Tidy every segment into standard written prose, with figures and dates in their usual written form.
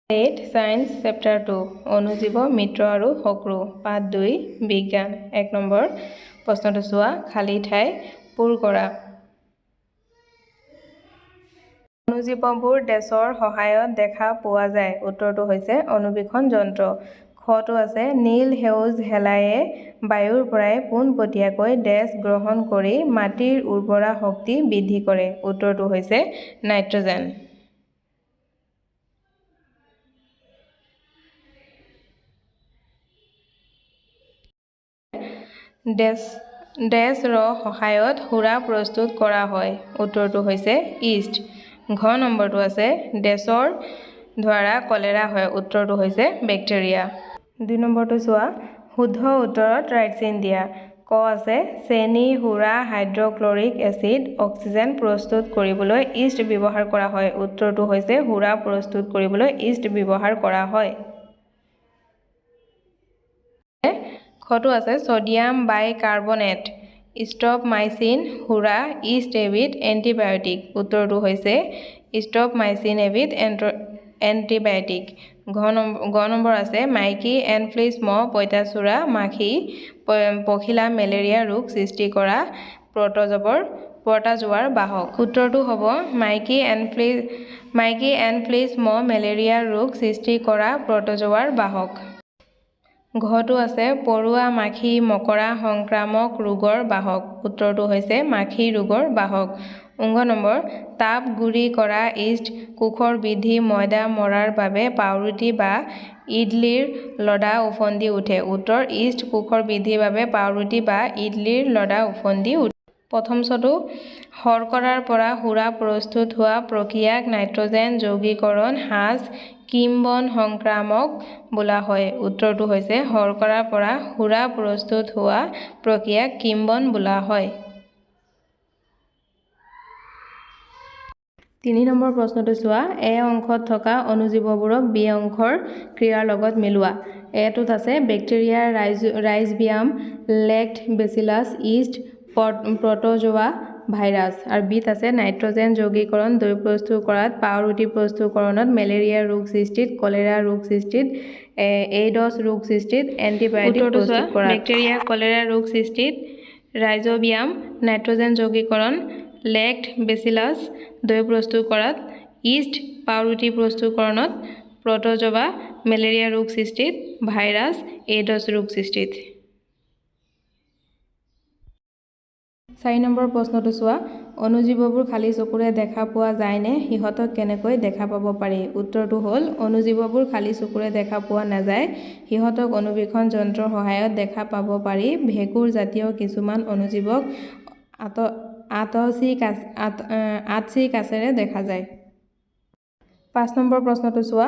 8 Science Chapter 2 অনুজীৱ মিত্ৰ আৰু শক্ৰু পাঠ 2 বিজ্ঞান 1 নম্বৰ প্ৰশ্নটো চোৱা খালী ঠাই পূৰ কৰা অনুজীৱবোৰ ডেছৰ সহায়ত দেখা পোৱা যায় উত্তৰটো হৈছে অনুবীক্ষণ যন্ত্ৰ খটো আছে নীল সেউজ হেলায়ে বায়ুৰ পৰাই পোনপটীয়াকৈ ডেছ গ্ৰহণ কৰি মাটিৰ উৰ্বৰা শক্তি বৃদ্ধি কৰে উত্তৰটো হৈছে নাইট্ৰজেন ডেছ ৰ সহায়ত সুৰা প্ৰস্তুত কৰা হয় উত্তৰটো হৈছে ইষ্ট ঘ নম্বৰটো আছে ডেছৰ দ্বাৰা কলেৰা হয় উত্তৰটো হৈছে বেক্টেৰিয়া 2 নম্বৰটো চোৱা শুদ্ধ উত্তৰত ৰাইট চিন দিয়া ক আছে চেনি সুৰা হাইড্ৰক্লৰিক এচিড অক্সিজেন প্ৰস্তুত কৰিবলৈ ইষ্ট ব্যৱহাৰ কৰা হয় উত্তৰটো হৈছে সুৰা প্ৰস্তুত কৰিবলৈ ইষ্ট ব্যৱহাৰ কৰা হয় খটো আছে সোডিয়াম বাইকাৰ্বনেট ষ্ট্ৰপমাইচিন সুৰা ইষ্ট এবিধ এন্টিবায়োটিক উত্তৰটো হৈছে ষ্ট্ৰপমাইচিন এবিধ এন্টিবায়োটিক গ নম্বৰ আছে মাইকী এনফ্লিছ মহ পঁইতাচোৰা মাখি পখিলা মেলেৰিয়া ৰোগ সৃষ্টি কৰা প্ৰটোজোৱাৰ বাহক উত্তৰটো হ'ব মাইকী এনফ্লিছ মহ মেলেৰিয়া ৰোগ সৃষ্টি কৰা প্ৰটোজোৱাৰ বাহক ঘটো আছে পৰুৱা মাখি মকৰা সংক্ৰামক ৰোগৰ বাহক উত্তৰটো হৈছে মাখি ৰোগৰ বাহক উংগ নম্বৰ তাপ গুৰি কৰা ইষ্ট কোষৰ বৃদ্ধি ময়দা মৰাৰ বাবে পাউৰুটি বা ইডলিৰ লডা উফন্দি উঠে উত্তৰ ইষ্ট কোষৰ বৃদ্ধিৰ বাবে পাউৰুটি বা ইডলিৰ লডা উফন্দি উঠে প্ৰথম ছটো শৰ্কৰাৰ পৰা সুৰা প্ৰস্তুত হোৱা প্ৰক্ৰিয়াক নাইট্ৰজেন যৌগীকৰণ হ্ৰাস কিম্বন সংক্ৰামক বোলা হয় উত্তৰটো হৈছে শৰ্কৰাৰ পৰা সুৰা প্ৰস্তুত হোৱা প্ৰক্ৰিয়াক কিম্বন বোলা হয় 3 নম্বৰ প্ৰশ্নটো চোৱা এ অংশত থকা অনুজীৱবোৰক বি অংশৰ ক্ৰিয়াৰ লগত মিলোৱা এটোত আছে বেক্টেৰিয়া ৰাইজবিয়াম লেক্টবেচিলাছ ইষ্ট প্ৰটোজোৱা ভাইৰাছ আৰু বিত আছে নাইট্ৰজেন যৌগীকৰণ দৈ প্ৰস্তুত কৰাত পাউৰুটি প্ৰস্তুতকৰণত মেলেৰিয়া ৰোগ সৃষ্টিত কলেৰা ৰোগ সৃষ্টিত এইডছ ৰোগ সৃষ্টিত এন্টিবায়োটিক প্ৰস্তুত কৰাত বেক্টেৰিয়া কলেৰা ৰোগ সৃষ্টিত ৰাইজোবিয়াম নাইট্ৰজেন যৌগীকৰণ লেক্টবেচিলাছ দৈ প্ৰস্তুত কৰাত ইষ্ট পাউৰুটি প্ৰস্তুতকৰণত প্ৰটোজোৱা মেলেৰিয়া ৰোগ সৃষ্টিত ভাইৰাছ এইডছ ৰোগ সৃষ্টিত 4 নম্বৰ প্ৰশ্নটো চোৱা অনুজীৱবোৰ খালী চকুৰে দেখা পোৱা যায়নে সিহঁতক কেনেকৈ দেখা পাব পাৰি উত্তৰটো হ'ল অনুজীৱবোৰ খালী চকুৰে দেখা পোৱা নাযায় সিহঁতক অনুবীক্ষণ যন্ত্ৰৰ সহায়ত দেখা পাব পাৰি ভেঁকুৰ জাতীয় কিছুমান অনুজীৱক আতচি কাছেৰে দেখা যায় 5 নম্বৰ প্ৰশ্নটো চোৱা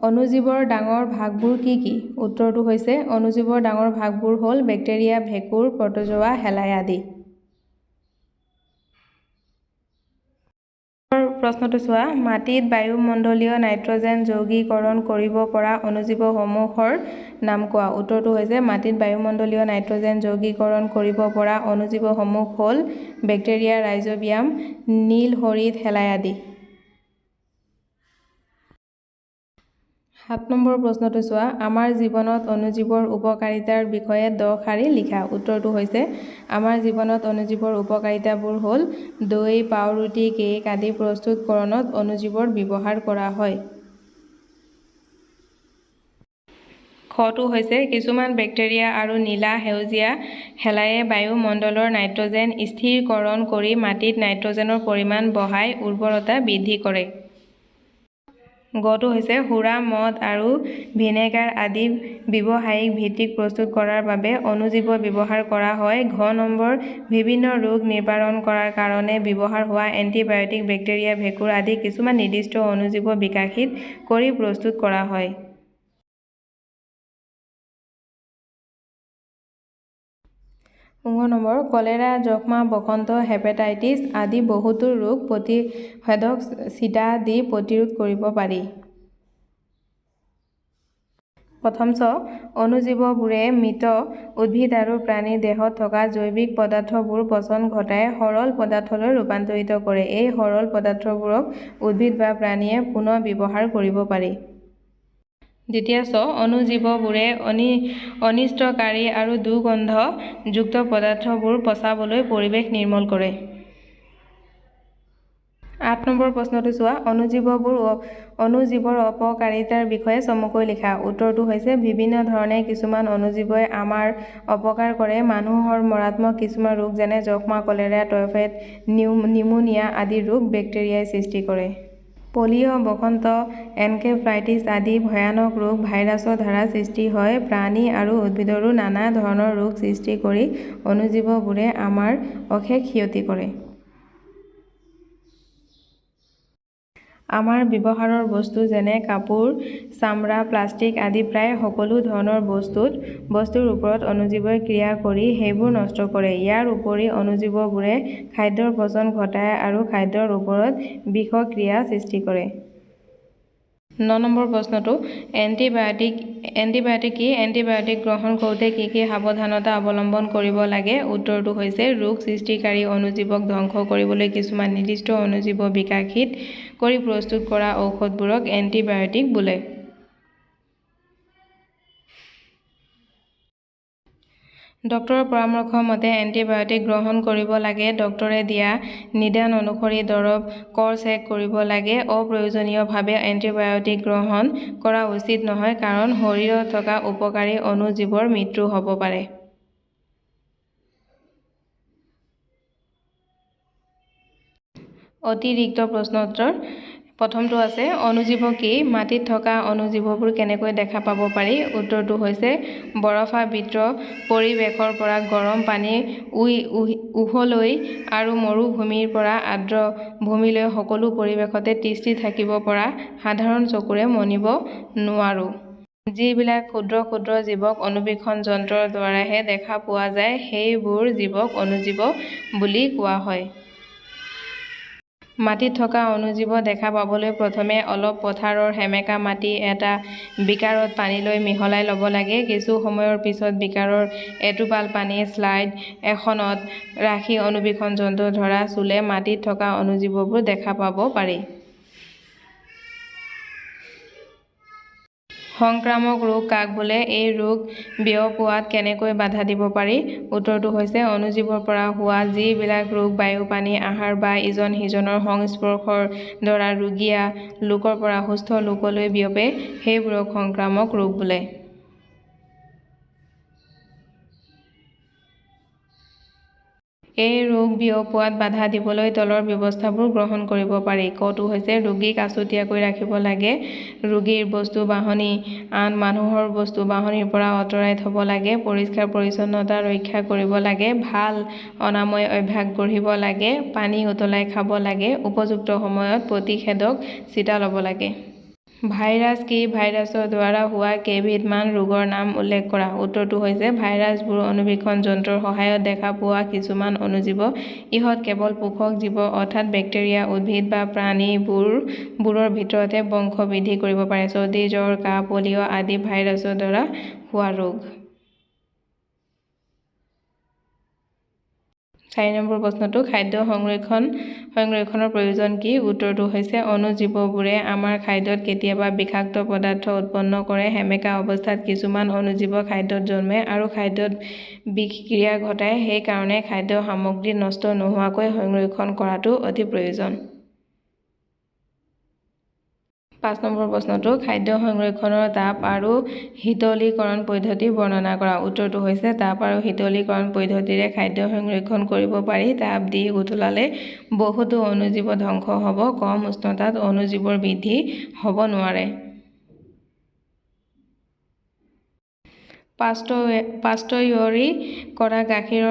অনুজীৱৰ ডাঙৰ ভাগবোৰ কি কি উত্তৰটো হৈছে অনুজীৱৰ ডাঙৰ ভাগবোৰ হ'ল বেক্টেৰিয়া ভেঁকুৰ প্ৰটোজোৱা হেলাই আদি প্ৰশ্নটো চোৱা মাটিত বায়ুমণ্ডলীয় নাইট্ৰজেন যৌগীকৰণ কৰিব পৰা অনুজীৱসমূহৰ নাম কোৱা উত্তৰটো হৈছে মাটিত বায়ুমণ্ডলীয় নাইট্ৰজেন যৌগীকৰণ কৰিব পৰা অনুজীৱসমূহ হ'ল বেক্টেৰিয়া ৰাইজোবিয়াম নীল হৰিত হেলাই আদি 7 নম্বৰ প্ৰশ্নটো চোৱা আমাৰ জীৱনত অনুজীৱৰ উপকাৰিতাৰ বিষয়ে 10 শাৰী লিখা উত্তৰটো হৈছে আমাৰ জীৱনত অনুজীৱৰ উপকাৰিতাবোৰ হ'ল দৈ পাউৰুটি কেক আদি প্ৰস্তুতকৰণত অনুজীৱৰ ব্যৱহাৰ কৰা হয় খটো হৈছে কিছুমান বেক্টেৰিয়া আৰু নীলা সেউজীয়া হেলায়ে বায়ুমণ্ডলৰ নাইট্ৰজেন স্থিৰীকৰণ কৰি মাটিত নাইট্ৰজেনৰ পৰিমাণ বঢ়াই উৰ্বৰতা বৃদ্ধি কৰে গটো হৈছে সুৰা মদ আৰু ভিনেগাৰ আদি ব্যৱসায়িক ভিত্তিক প্ৰস্তুত কৰাৰ বাবে অনুজীৱ ব্যৱহাৰ কৰা হয় ঘ নম্বৰ বিভিন্ন ৰোগ নিবাৰণ কৰাৰ কাৰণে ব্যৱহাৰ হোৱা এন্টিবায়োটিক বেক্টেৰিয়া ভেঁকুৰ আদি কিছুমান নিৰ্দিষ্ট অনুজীৱ বিকশিত কৰি প্ৰস্তুত কৰা হয় উংগ নম্বৰ কলেৰা যক্ষ্মা বসন্ত হেপাটাইটিছ আদি বহুতো ৰোগ প্ৰতিষেধক ছিটা দি প্ৰতিৰোধ কৰিব পাৰি প্ৰথম অনুজীৱবোৰে মৃত উদ্ভিদ আৰু প্ৰাণীৰ দেহত থকা জৈৱিক পদাৰ্থবোৰ পচন ঘটাই সৰল পদাৰ্থলৈ ৰূপান্তৰিত কৰে এই সৰল পদাৰ্থবোৰক উদ্ভিদ বা প্ৰাণীয়ে পুনৰ ব্যৱহাৰ কৰিব পাৰি দ্বিতীয় চ অণুজীৱবোৰে অনিষ্টকাৰী আৰু দুৰ্গন্ধযুক্ত পদাৰ্থবোৰ পচাবলৈ পৰিৱেশ নিৰ্মল কৰে। ৮ নম্বৰ প্ৰশ্নটো চোৱা অণুজীৱৰ অপকাৰিতাৰ বিষয়ে চমুকৈ লিখা। উত্তৰটো হৈছে বিভিন্ন ধৰণে কিছুমান অণুজীৱই আমাৰ অপকাৰ কৰে। মানুহৰ মাৰাত্মক কিছুমান ৰোগ যেনে যক্ষ্মা, কলেৰা, টাইফয়েড, নিউমোনিয়া আদি ৰোগ বেক্টেৰিয়াই সৃষ্টি কৰে। পলিঅ', বসন্ত, এনকেফেলাইটিছ আদি ভয়ানক ৰোগ ভাইৰাছৰ দ্বাৰা সৃষ্টি হয়। প্ৰাণী আৰু উদ্ভিদৰো নানা ধৰণৰ ৰোগ সৃষ্টি কৰি অণুজীৱবোৰে আমাৰ অশেষ ক্ষতি কৰে। আমাৰ ব্যৱহাৰৰ বস্তু যেনে কাপোৰ, চামৰা, প্লাষ্টিক আদি প্ৰায় সকলো ধৰণৰ বস্তুৰ ওপৰত অণুজীৱই ক্ৰিয়া কৰি সেইবোৰ নষ্ট কৰে। ইয়াৰ উপৰি অণুজীৱবোৰে খাদ্যৰ পচন ঘটায় আৰু খাদ্যৰ ওপৰত বিষক্ৰিয়া সৃষ্টি কৰে। ৯ নম্বৰ প্ৰশ্নটো এন্টিবায়টিক কি? এন্টিবায়টিক গ্ৰহণ কৰোঁতে কি কি সাৱধানতা অৱলম্বন কৰিব লাগে? উত্তৰটো হৈছে ৰোগ সৃষ্টিকাৰী অণুজীৱক ধ্বংস কৰিবলৈ কিছুমান নিৰ্দিষ্ট অণুজীৱ বিকশিত কৰি প্ৰস্তুত কৰা ঔষধবোৰক এন্টিবায়টিক বোলে। ডক্তৰৰ পৰামৰ্শ মতে এন্টিবায়টিক গ্ৰহণ কৰিব লাগে। ডক্তৰে দিয়া নিৰ্দেশ অনুসৰি দৰৱ ক্ৰছ-চেক কৰিব লাগে। অপ্ৰয়োজনীয়ভাৱে এন্টিবায়টিক গ্ৰহণ কৰা উচিত নহয়, কাৰণ শৰীৰত থকা উপকাৰী অণুজীৱৰ মৃত্যু হ'ব পাৰে। অতিৰিক্ত প্ৰশ্নোত্তৰ প্ৰথমটো আছে অণুজীৱ কি? মাটিত থকা অণুজীৱবোৰ কেনেকৈ দেখা পাব পাৰি? উত্তৰটো হৈছে বৰফাবৃত পৰিৱেশৰ পৰা গৰম পানী উহলৈ আৰু মৰুভূমিৰ পৰা আৰ্দ্ৰ ভূমিলৈ সকলো পৰিৱেশতে তিষ্ঠি থাকিব পৰা সাধাৰণ চকুৰে মনিব নোৱাৰো যিবিলাক ক্ষুদ্ৰ ক্ষুদ্ৰ জীৱক অণুবীক্ষণ যন্ত্ৰৰ দ্বাৰাহে দেখা পোৱা যায় সেইবোৰ জীৱক অণুজীৱ বুলি কোৱা হয়। মাটিত থকা অণুজীৱ দেখা পাবলৈ প্ৰথমে অলপ পথাৰৰ সেমেকা মাটি এটা বিকাৰত পানী লৈ মিহলাই ল'ব লাগে। কিছু সময়ৰ পিছত বিকাৰৰ এটোপাল পানী স্লাইড এখনত ৰাখি অণুবীক্ষণ যন্ত্ৰৰ দ্বাৰা চুলে মাটিত থকা অণুজীৱবোৰ দেখা পাব পাৰি। সংক্ৰামক ৰোগ কাক বোলে? এই ৰোগ বিয়পোৱাত কেনেকৈ বাধা দিব পাৰি? উত্তৰটো হৈছে অণুজীৱৰ পৰা হোৱা যিবিলাক ৰোগ বায়ু, পানী, আহাৰ বা ইজন সিজনৰ সংস্পৰ্শৰ দ্বাৰা ৰোগীয়া লোকৰ পৰা সুস্থ লোকলৈ বিয়পে সেইবোৰক সংক্ৰামক ৰোগ বোলে। এই ৰোগ বিয়পোৱাত বাধা দিবলৈ তলৰ ব্যৱস্থাবোৰ গ্ৰহণ কৰিব পাৰি। কটো হৈছে ৰোগীক আছুতীয়াকৈ ৰাখিব লাগে। ৰোগীৰ বস্তু-বাহনী আন মানুহৰ বস্তু-বাহনীৰ পৰা আঁতৰাই থব লাগে। পৰিষ্কাৰ পৰিচ্ছন্নতা ৰক্ষা কৰিব লাগে। ভাল অনাময় অভ্যাস গঢ়িব লাগে। পানী উতলাই খাব লাগে। উপযুক্ত সময়ত প্ৰতিষেধক ছিটা ল'ব লাগে। ভাইৰাছ কি? ভাইৰাছৰ দ্বাৰা হোৱা কেইবিধমান ৰোগৰ নাম উল্লেখ কৰা। উত্তৰটো হৈছে ভাইৰাছবোৰ অণুবীক্ষণ যন্ত্ৰৰ সহায়ত দেখা পোৱা কিছুমান অণুজীৱ। ইহঁত কেৱল পোষক জীৱ অৰ্থাৎ বেক্টেৰিয়া, উদ্ভিদ বা প্ৰাণীবোৰৰ ভিতৰতহে বংশ বৃদ্ধি কৰিব পাৰে। চৰ্দি, জ্বৰ, কাহ, পলিঅ' আদি ভাইৰাছৰ দ্বাৰা হোৱা ৰোগ। ৪ নম্বৰ প্ৰশ্নটো খাদ্য সংৰক্ষণৰ প্ৰয়োজন কি? উত্তৰটো হৈছে অণুজীৱবোৰে আমাৰ খাদ্যত কেতিয়াবা বিষাক্ত পদাৰ্থ উৎপন্ন কৰে। সেমেকা অৱস্থাত কিছুমান অণুজীৱ খাদ্যত জন্মে আৰু খাদ্যত বিষক্ৰিয়া ঘটায়। সেইকাৰণে খাদ্য সামগ্ৰী নষ্ট নোহোৱাকৈ সংৰক্ষণ কৰাটো অতি প্ৰয়োজন। ৫ নম্বৰ প্ৰশ্নটো খাদ্য সংৰক্ষণৰ তাপ আৰু শীতলীকৰণ পদ্ধতি বৰ্ণনা কৰা। উত্তৰটো হৈছে তাপ আৰু শীতলীকৰণ পদ্ধতিৰে খাদ্য সংৰক্ষণ কৰিব পাৰি। তাপ দি উতলালে বহুতো অণুজীৱ ধ্বংস হ'ব। কম উষ্ণতাত অণুজীৱৰ বৃদ্ধি হ'ব নোৱাৰে। পাস্তুৰিজ কৰা গাখীৰ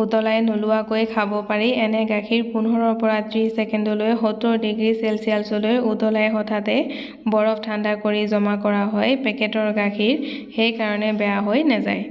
উতলাই নোলোৱাকৈ খাব পাৰি। এনে গাখীৰ ১৫ পৰা ৩০ ছেকেণ্ডলৈ ৭০ ডিগ্ৰী চেলছিয়াছলৈ উতলাই হঠাতে বৰফ ঠাণ্ডা কৰি জমা কৰা হয়। পেকেটৰ গাখীৰ সেইকাৰণে বেয়া হৈ নাযায়।